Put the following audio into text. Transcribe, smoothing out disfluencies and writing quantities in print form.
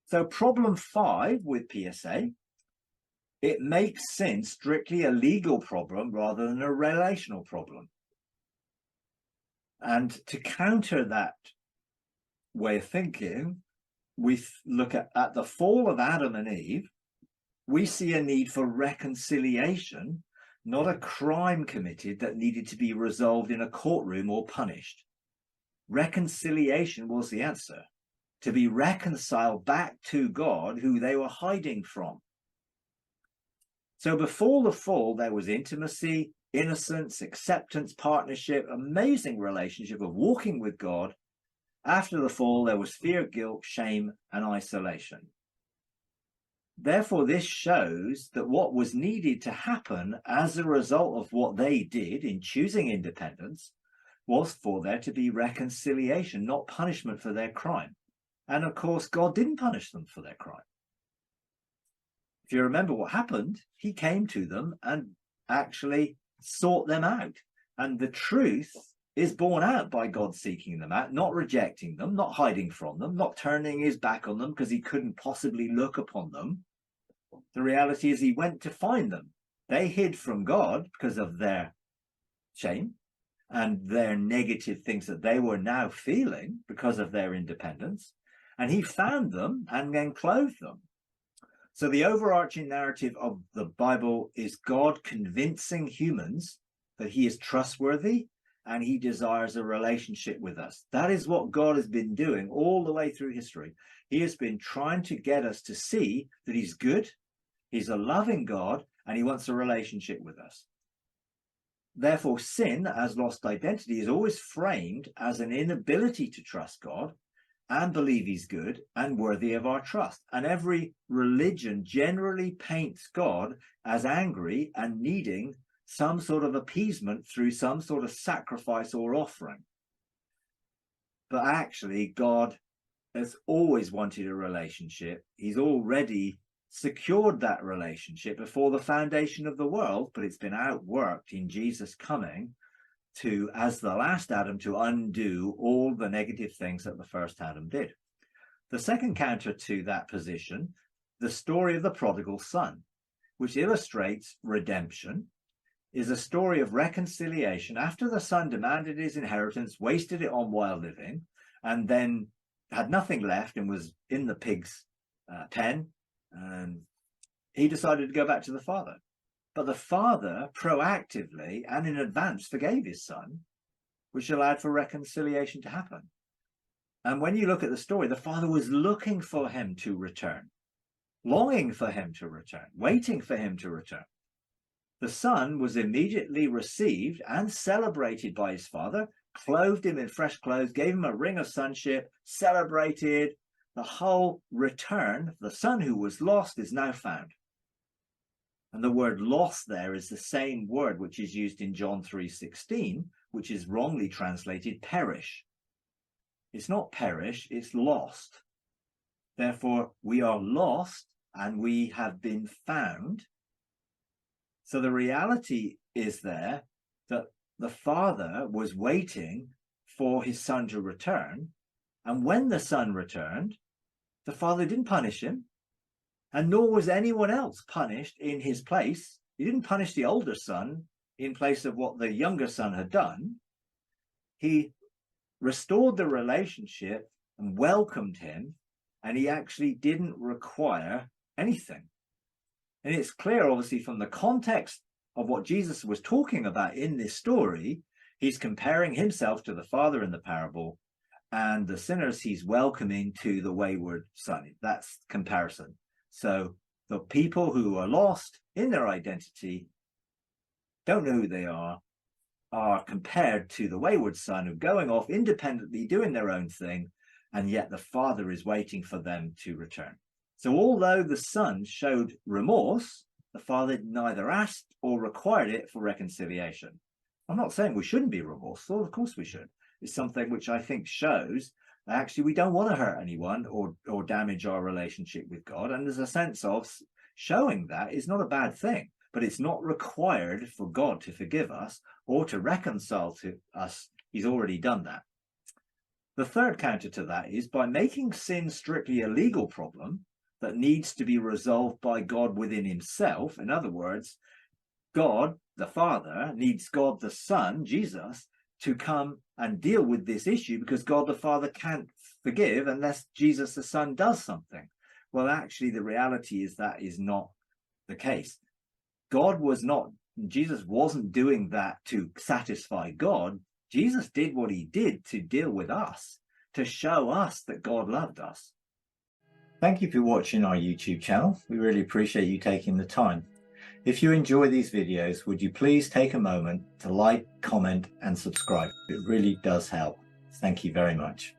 So problem 5 with PSA, it makes sin strictly a legal problem rather than a relational problem. And to counter that way of thinking, we look at the fall of Adam and Eve. We see a need for reconciliation, not a crime committed that needed to be resolved in a courtroom or punished. Reconciliation was the answer, to be reconciled back to God, who they were hiding from. So before the fall, there was intimacy, innocence, acceptance, partnership, amazing relationship of walking with God. After the fall, there was fear, guilt, shame, and isolation. Therefore, this shows that what was needed to happen as a result of what they did in choosing independence was for there to be reconciliation, not punishment for their crime. And of course, God didn't punish them for their crime. If you remember what happened, he came to them and actually sought them out. And the truth is borne out by God seeking them out, not rejecting them, not hiding from them, not turning his back on them because he couldn't possibly look upon them. The reality is he went to find them. They hid from God because of their shame and their negative things that they were now feeling because of their independence. And he found them and then clothed them. So the overarching narrative of the Bible is God convincing humans that he is trustworthy and he desires a relationship with us. That is what God has been doing all the way through history. He has been trying to get us to see that he's good, he's a loving God, and he wants a relationship with us. Therefore, sin as lost identity is always framed as an inability to trust God and believe he's good and worthy of our trust. And every religion generally paints God as angry and needing some sort of appeasement through some sort of sacrifice or offering. But actually, God has always wanted a relationship. He's already secured that relationship before the foundation of the world, but it's been outworked in Jesus coming to, as the last Adam, to undo all the negative things that the first Adam did. The second counter to that position, the story of the prodigal son, which illustrates redemption, is a story of reconciliation after the son demanded his inheritance, wasted it on wild living, and then had nothing left and was in the pig's pen, and he decided to go back to the father. But the father proactively and in advance forgave his son, which allowed for reconciliation to happen. And when you look at the story, the father was looking for him to return, longing for him to return, waiting for him to return. The son was immediately received and celebrated by his father, clothed him in fresh clothes, gave him a ring of sonship, celebrated. The whole return, the son who was lost is now found. And the word lost there is the same word which is used in John 3:16, which is wrongly translated perish. It's not perish, it's lost. Therefore, we are lost and we have been found. So the reality is there that the father was waiting for his son to return. And when the son returned, the father didn't punish him. And nor was anyone else punished in his place. He didn't punish the older son in place of what the younger son had done. He restored the relationship and welcomed him, and he actually didn't require anything. And it's clear, obviously, from the context of what Jesus was talking about in this story, he's comparing himself to the father in the parable, and the sinners he's welcoming to the wayward son. That's comparison. So the people who are lost in their identity, don't know who they are compared to the wayward son who are going off independently, doing their own thing, and yet the father is waiting for them to return. So although the son showed remorse, the father neither asked or required it for reconciliation. I'm not saying we shouldn't be remorseful, of course we should. It's something which I think shows that actually we don't want to hurt anyone or damage our relationship with God. And there's a sense of showing that is not a bad thing, but it's not required for God to forgive us or to reconcile to us. He's already done that. The third counter to that is by making sin strictly a legal problem that needs to be resolved by God within himself. In other words, God, the Father, needs God, the Son, Jesus, to come and deal with this issue because God, the Father, can't forgive unless Jesus, the Son, does something. Well, actually, the reality is that is not the case. Jesus wasn't doing that to satisfy God. Jesus did what he did to deal with us, to show us that God loved us. Thank you for watching our YouTube channel. We really appreciate you taking the time. If you enjoy these videos, would you please take a moment to like, comment, and subscribe? It really does help. Thank you very much.